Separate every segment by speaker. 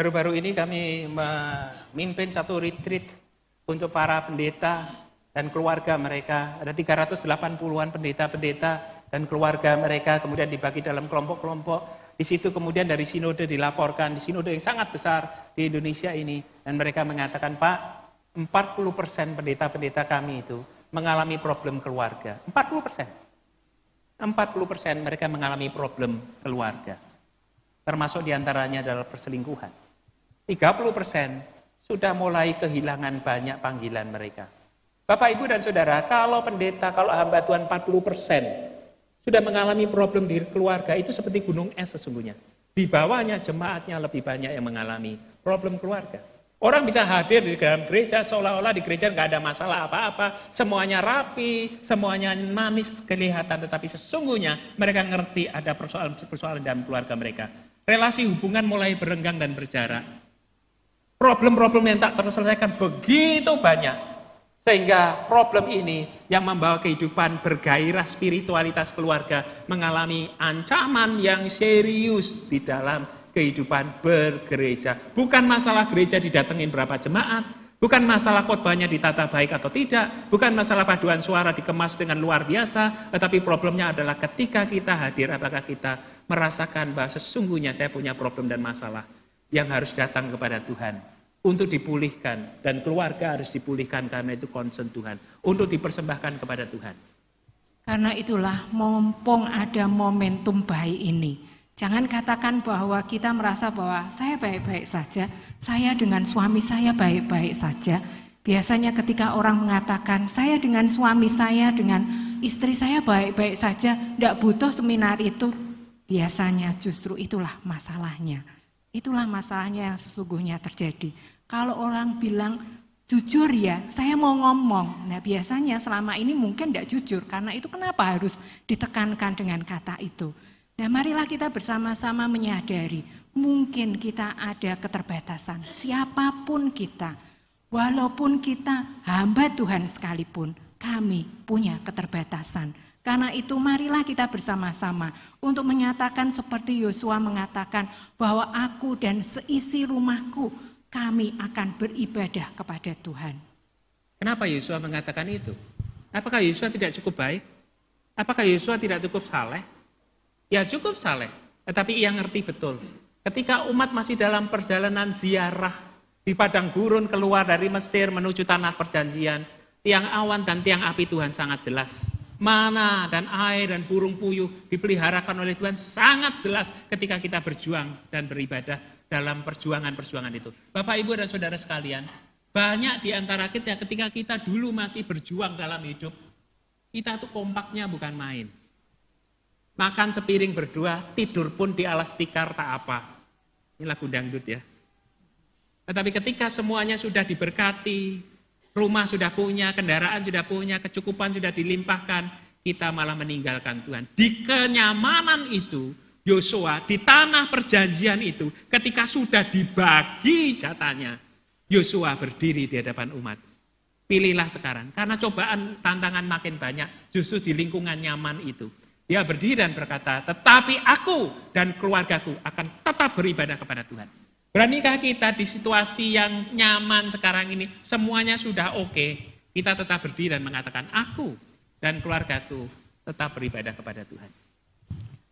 Speaker 1: Baru-baru ini kami memimpin satu retreat untuk para pendeta dan keluarga mereka. Ada 380-an pendeta-pendeta dan keluarga mereka, kemudian dibagi dalam kelompok-kelompok. Di situ kemudian dari sinode dilaporkan, di sinode yang sangat besar di Indonesia ini. Dan mereka mengatakan, Pak, 40% pendeta-pendeta kami itu mengalami problem keluarga. 40%. 40% mereka mengalami problem keluarga. Termasuk diantaranya adalah perselingkuhan. 30% sudah mulai kehilangan banyak panggilan mereka. Bapak, Ibu, dan Saudara, kalau pendeta, kalau hamba Tuhan 40% sudah mengalami problem di keluarga, itu seperti gunung es sesungguhnya. Di bawahnya jemaatnya lebih banyak yang mengalami problem keluarga. Orang bisa hadir di dalam gereja seolah-olah di gereja nggak ada masalah apa-apa, semuanya rapi, semuanya manis kelihatan, tetapi sesungguhnya mereka ngerti ada persoalan-persoalan dalam keluarga mereka. Relasi hubungan mulai berenggang dan berjarak. Problem-problem yang tak terselesaikan begitu banyak. Sehingga problem ini yang membawa kehidupan bergairah spiritualitas keluarga mengalami ancaman yang serius di dalam kehidupan bergereja. Bukan masalah gereja didatengin berapa jemaat, bukan masalah khotbahnya ditata baik atau tidak, bukan masalah paduan suara dikemas dengan luar biasa, tetapi problemnya adalah ketika kita hadir, apakah kita merasakan bahwa sesungguhnya saya punya problem dan masalah yang harus datang kepada Tuhan untuk dipulihkan, dan keluarga harus dipulihkan karena itu concern Tuhan, untuk dipersembahkan kepada Tuhan.
Speaker 2: Karena itulah mumpung ada momentum baik ini, jangan katakan bahwa kita merasa bahwa saya baik-baik saja, saya dengan suami saya baik-baik saja. Biasanya ketika orang mengatakan saya dengan suami saya, dengan istri saya baik-baik saja, tidak butuh seminar itu, biasanya justru itulah masalahnya. Itulah masalahnya yang sesungguhnya terjadi. Kalau orang bilang jujur ya, saya mau ngomong. Nah biasanya selama ini mungkin tidak jujur, karena itu kenapa harus ditekankan dengan kata itu. Nah marilah kita bersama-sama menyadari, mungkin kita ada keterbatasan, siapapun kita. Walaupun kita hamba Tuhan sekalipun, kami punya keterbatasan. Karena itu marilah kita bersama-sama untuk menyatakan seperti Yosua mengatakan bahwa aku dan seisi rumahku kami akan beribadah kepada Tuhan.
Speaker 1: Kenapa Yosua mengatakan itu? Apakah Yosua tidak cukup baik? Apakah Yosua tidak cukup saleh? Ya cukup saleh, tetapi ia ngerti betul. Ketika umat masih dalam perjalanan ziarah di padang gurun keluar dari Mesir menuju tanah perjanjian, tiang awan dan tiang api Tuhan sangat jelas. Mana dan air dan burung puyuh dipeliharakan oleh Tuhan sangat jelas ketika kita berjuang dan beribadah dalam perjuangan-perjuangan itu. Bapak, Ibu, dan Saudara sekalian, banyak di antara kita ketika kita dulu masih berjuang dalam hidup, kita tuh kompaknya bukan main. Makan sepiring berdua, tidur pun di alas tikar tak apa. Ini lagu dangdut ya. Tetapi ketika semuanya sudah diberkati, rumah sudah punya, kendaraan sudah punya, kecukupan sudah dilimpahkan, kita malah meninggalkan Tuhan. Di kenyamanan itu, Yosua di tanah perjanjian itu, ketika sudah dibagi jatahnya, Yosua berdiri di hadapan umat. Pilihlah sekarang, karena cobaan tantangan makin banyak, justru di lingkungan nyaman itu. Dia berdiri dan berkata, tetapi aku dan keluargaku akan tetap beribadah kepada Tuhan. Beranikah kita di situasi yang nyaman sekarang ini, semuanya sudah oke, kita tetap berdiri dan mengatakan, aku dan keluargaku tetap beribadah kepada Tuhan.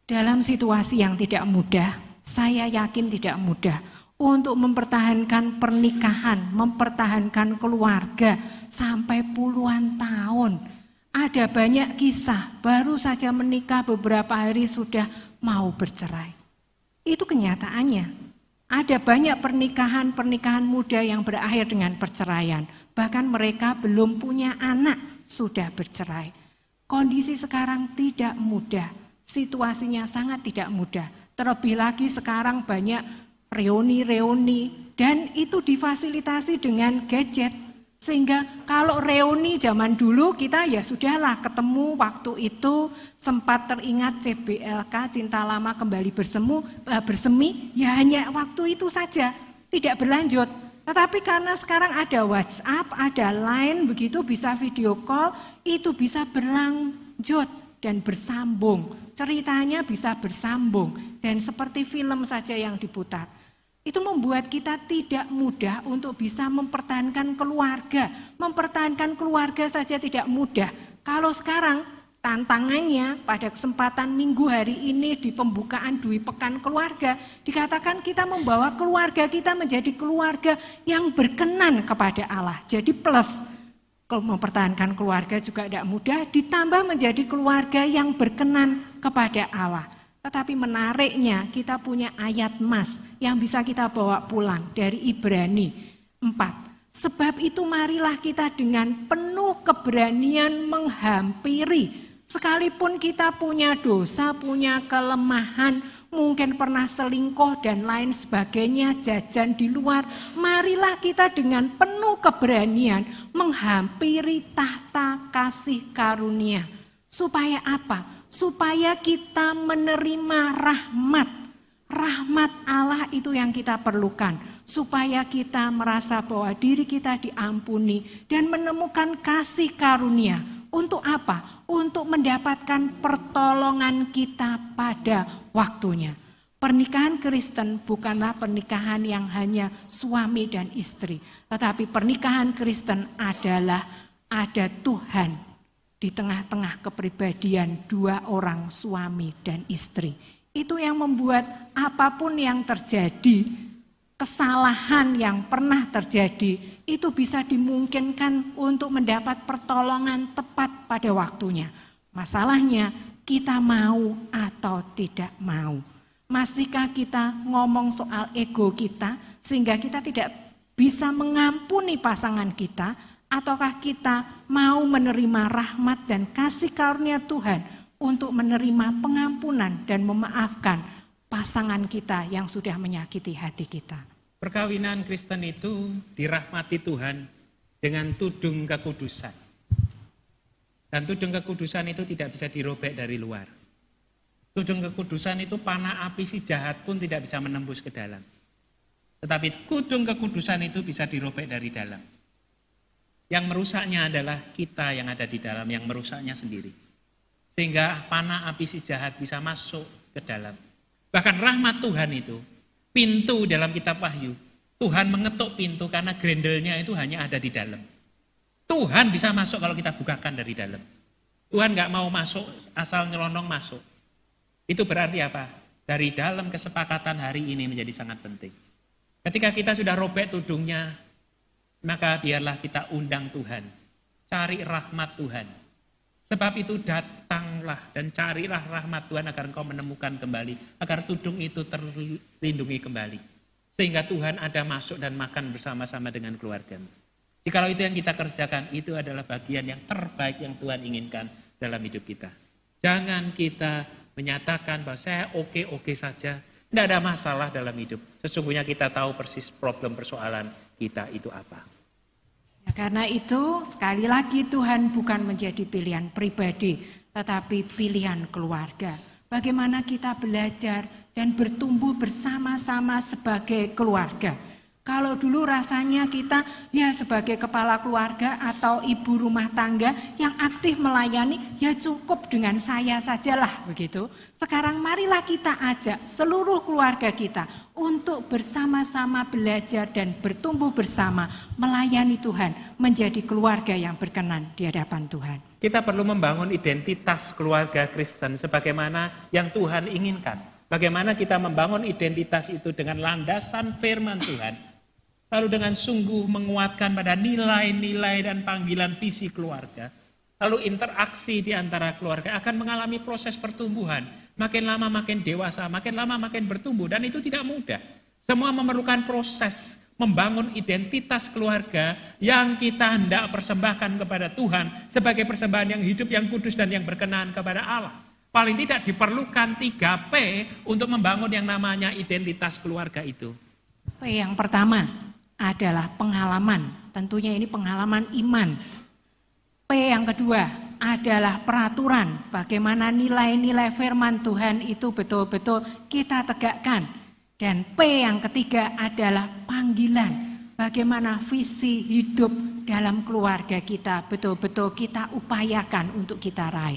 Speaker 2: Dalam situasi yang tidak mudah, saya yakin tidak mudah untuk mempertahankan pernikahan, mempertahankan keluarga sampai puluhan tahun. Ada banyak kisah, baru saja menikah beberapa hari sudah mau bercerai. Itu kenyataannya. Ada banyak pernikahan muda yang berakhir dengan perceraian. Bahkan mereka belum punya anak, sudah bercerai. Kondisi sekarang tidak mudah, situasinya sangat tidak mudah. Terlebih lagi sekarang banyak reuni-reuni, dan itu difasilitasi dengan gadget. Sehingga kalau reuni zaman dulu kita ya sudahlah ketemu waktu itu, sempat teringat CBLK, Cinta Lama Kembali Bersemi, ya hanya waktu itu saja, tidak berlanjut. Tetapi karena sekarang ada WhatsApp, ada Line, begitu bisa video call, itu bisa berlanjut dan bersambung. Ceritanya bisa bersambung dan seperti film saja yang diputar. Itu membuat kita tidak mudah untuk bisa mempertahankan keluarga. Mempertahankan keluarga saja tidak mudah. Kalau sekarang tantangannya pada kesempatan minggu hari ini di pembukaan Dwi Pekan Keluarga, dikatakan kita membawa keluarga kita menjadi keluarga yang berkenan kepada Allah. Jadi plus, kalau mempertahankan keluarga juga tidak mudah, ditambah menjadi keluarga yang berkenan kepada Allah. Tetapi menariknya kita punya ayat mas yang bisa kita bawa pulang dari Ibrani 4. Sebab itu marilah kita dengan penuh keberanian menghampiri. Sekalipun kita punya dosa, punya kelemahan, mungkin pernah selingkuh dan lain sebagainya, jajan di luar. Marilah kita dengan penuh keberanian menghampiri tahta kasih karunia. Supaya apa? Supaya kita menerima rahmat. Rahmat Allah itu yang kita perlukan. Supaya kita merasa bahwa diri kita diampuni dan menemukan kasih karunia. Untuk apa? Untuk mendapatkan pertolongan kita pada waktunya. Pernikahan Kristen bukanlah pernikahan yang hanya suami dan istri. Tetapi pernikahan Kristen adalah ada Tuhan di tengah-tengah kepribadian dua orang suami dan istri. Itu yang membuat apapun yang terjadi, kesalahan yang pernah terjadi, itu bisa dimungkinkan untuk mendapat pertolongan tepat pada waktunya. Masalahnya kita mau atau tidak mau. Masihkah kita ngomong soal ego kita sehingga kita tidak bisa mengampuni pasangan kita, ataukah kita mau menerima rahmat dan kasih karunia Tuhan untuk menerima pengampunan dan memaafkan pasangan kita yang sudah menyakiti hati kita.
Speaker 1: Perkawinan Kristen itu dirahmati Tuhan dengan tudung kekudusan. Dan tudung kekudusan itu tidak bisa dirobek dari luar. Tudung kekudusan itu panah api si jahat pun tidak bisa menembus ke dalam. Tetapi tudung kekudusan itu bisa dirobek dari dalam. Yang merusaknya adalah kita yang ada di dalam, yang merusaknya sendiri. Sehingga panah api si jahat bisa masuk ke dalam. Bahkan rahmat Tuhan itu, pintu dalam kitab Wahyu, Tuhan mengetuk pintu karena grendelnya itu hanya ada di dalam. Tuhan bisa masuk kalau kita bukakan dari dalam. Tuhan gak mau masuk asal nyelonong masuk. Itu berarti apa? Dari dalam kesepakatan hari ini menjadi sangat penting. Ketika kita sudah robek tudungnya, maka biarlah kita undang Tuhan. Cari rahmat Tuhan. Sebab itu datanglah dan carilah rahmat Tuhan agar engkau menemukan kembali. Agar tudung itu terlindungi kembali. Sehingga Tuhan ada masuk dan makan bersama-sama dengan keluargamu. Jikalau itu yang kita kerjakan, itu adalah bagian yang terbaik yang Tuhan inginkan dalam hidup kita. Jangan kita menyatakan bahwa saya oke-oke saja. Tidak ada masalah dalam hidup. Sesungguhnya kita tahu persis problem persoalan kita itu apa.
Speaker 2: Ya, karena itu sekali lagi Tuhan bukan menjadi pilihan pribadi, tetapi pilihan keluarga. Bagaimana kita belajar dan bertumbuh bersama-sama sebagai keluarga. Kalau dulu rasanya kita ya sebagai kepala keluarga atau ibu rumah tangga yang aktif melayani, ya cukup dengan saya sajalah begitu. Sekarang marilah kita ajak seluruh keluarga kita untuk bersama-sama belajar dan bertumbuh bersama melayani Tuhan, menjadi keluarga yang berkenan di hadapan Tuhan.
Speaker 1: Kita perlu membangun identitas keluarga Kristen sebagaimana yang Tuhan inginkan. Bagaimana kita membangun identitas itu dengan landasan firman Tuhan. Lalu dengan sungguh menguatkan pada nilai-nilai dan panggilan visi keluarga. Lalu interaksi di antara keluarga akan mengalami proses pertumbuhan. Makin lama makin dewasa, makin lama makin bertumbuh. Dan itu tidak mudah. Semua memerlukan proses membangun identitas keluarga yang kita hendak persembahkan kepada Tuhan sebagai persembahan yang hidup, yang kudus, dan yang berkenan kepada Allah. Paling tidak diperlukan 3P untuk membangun yang namanya identitas keluarga itu.
Speaker 2: P yang pertama adalah pengalaman, tentunya ini pengalaman iman. P yang kedua adalah peraturan, bagaimana nilai-nilai firman Tuhan itu betul-betul kita tegakkan. Dan P yang ketiga adalah panggilan, bagaimana visi hidup dalam keluarga kita betul-betul kita upayakan untuk kita raih.